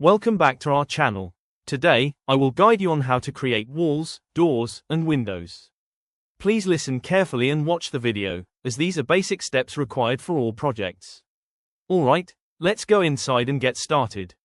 Welcome back to our channel. Today, I will guide you on how to create walls, doors, and windows. Please listen carefully and watch the video, as these are basic steps required for all projects. Alright, let's go inside and get started.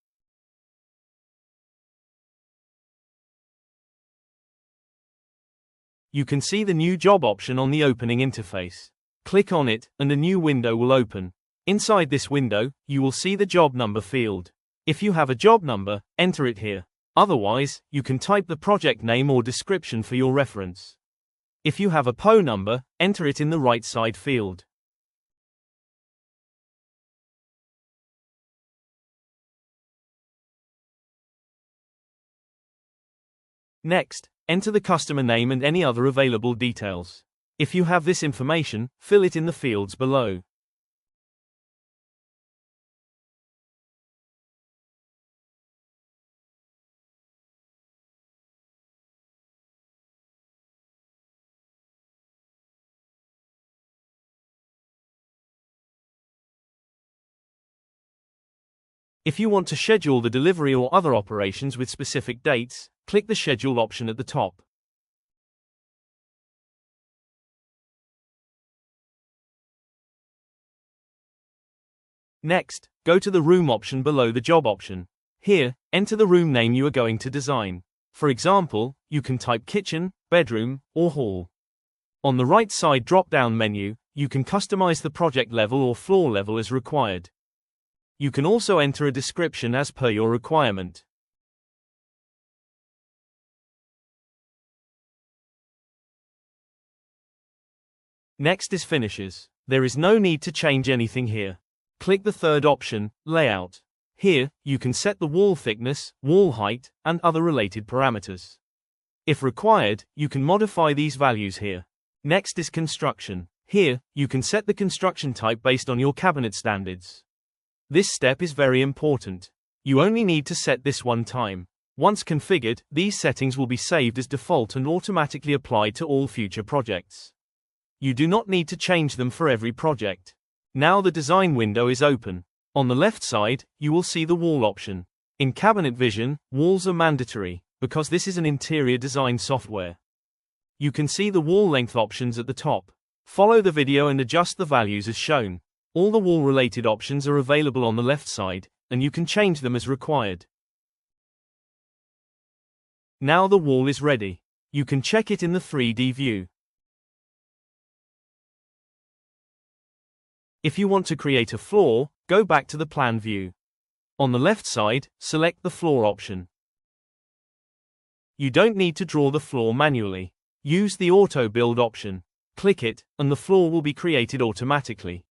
You can see the new job option on the opening interface. Click on it, and a new window will open. Inside this window, you will see the job number field. If you have a job number, enter it here. Otherwise, you can type the project name or description for your reference. If you have a PO number, enter it in the right side field. Next, enter the customer name and any other available details. If you have this information, fill it in the fields below. If you want to schedule the delivery or other operations with specific dates, click the Schedule option at the top. Next, go to the Room option below the Job option. Here, enter the room name you are going to design. For example, you can type kitchen, bedroom, or hall. On the right side drop-down menu, you can customize the project level or floor level as required. You can also enter a description as per your requirement. Next is Finishes. There is no need to change anything here. Click the third option, Layout. Here, you can set the wall thickness, wall height, and other related parameters. If required, you can modify these values here. Next is Construction. Here, you can set the construction type based on your cabinet standards. This step is very important. You only need to set this one time. Once configured, these settings will be saved as default and automatically applied to all future projects. You do not need to change them for every project. Now the design window is open. On the left side, you will see the wall option. In Cabinet Vision, walls are mandatory, because this is an interior design software. You can see the wall length options at the top. Follow the video and adjust the values as shown. All the wall-related options are available on the left side, and you can change them as required. Now the wall is ready. You can check it in the 3D view. If you want to create a floor, go back to the plan view. On the left side, select the floor option. You don't need to draw the floor manually. Use the Auto Build option. Click it, and the floor will be created automatically.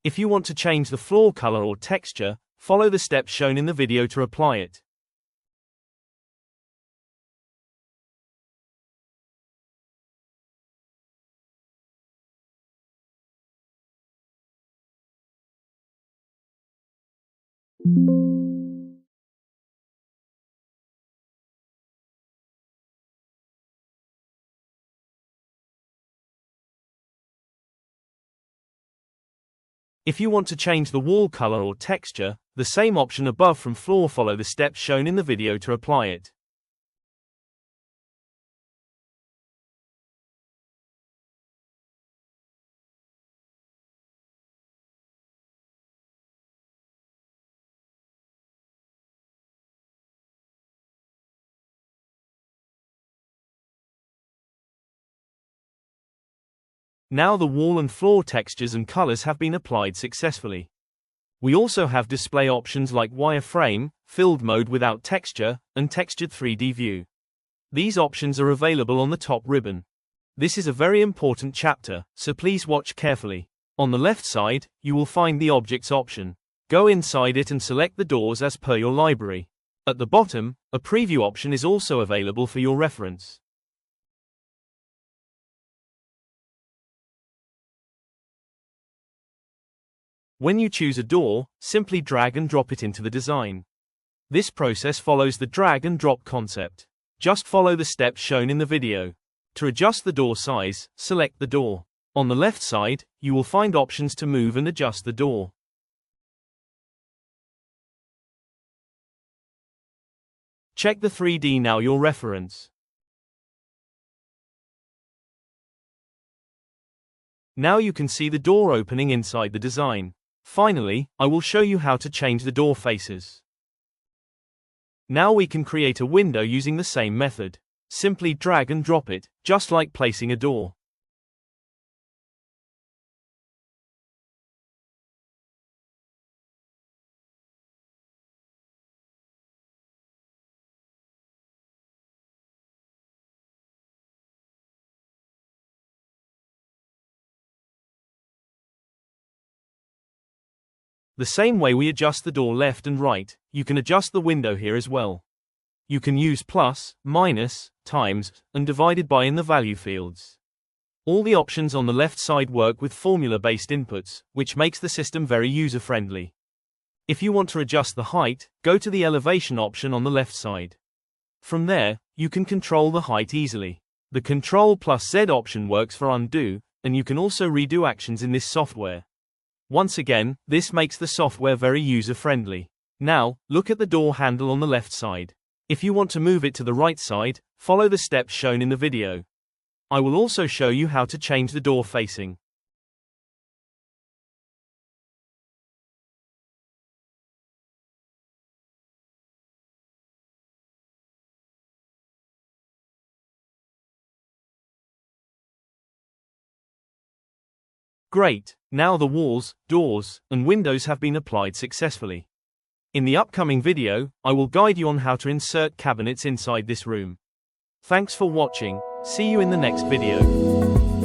If you want to change the floor color or texture, follow the steps shown in the video to apply it. If you want to change the wall color or texture, the same option above from floor, follow the steps shown in the video to apply it. Now the wall and floor textures and colors have been applied successfully. We also have display options like wireframe, filled mode without texture, and textured 3D view. These options are available on the top ribbon. This is a very important chapter, so please watch carefully. On the left side, you will find the Objects option. Go inside it and select the doors as per your library. At the bottom, a Preview option is also available for your reference. When you choose a door, simply drag and drop it into the design. This process follows the drag and drop concept. Just follow the steps shown in the video. To adjust the door size, select the door. On the left side, you will find options to move and adjust the door. Check the 3D now your reference. Now you can see the door opening inside the design. Finally, I will show you how to change the door faces. Now we can create a window using the same method. Simply drag and drop it, just like placing a door. The same way we adjust the door left and right, you can adjust the window here as well. You can use plus, minus, times, and divided by in the value fields. All the options on the left side work with formula-based inputs, which makes the system very user-friendly. If you want to adjust the height, go to the elevation option on the left side. From there, you can control the height easily. The Ctrl plus Z option works for undo, and you can also redo actions in this software. Once again, this makes the software very user-friendly. Now, look at the door handle on the left side. If you want to move it to the right side, follow the steps shown in the video. I will also show you how to change the door facing. Great, now the walls, doors, and windows have been applied successfully. In the upcoming video, I will guide you on how to insert cabinets inside this room. Thanks for watching, see you in the next video.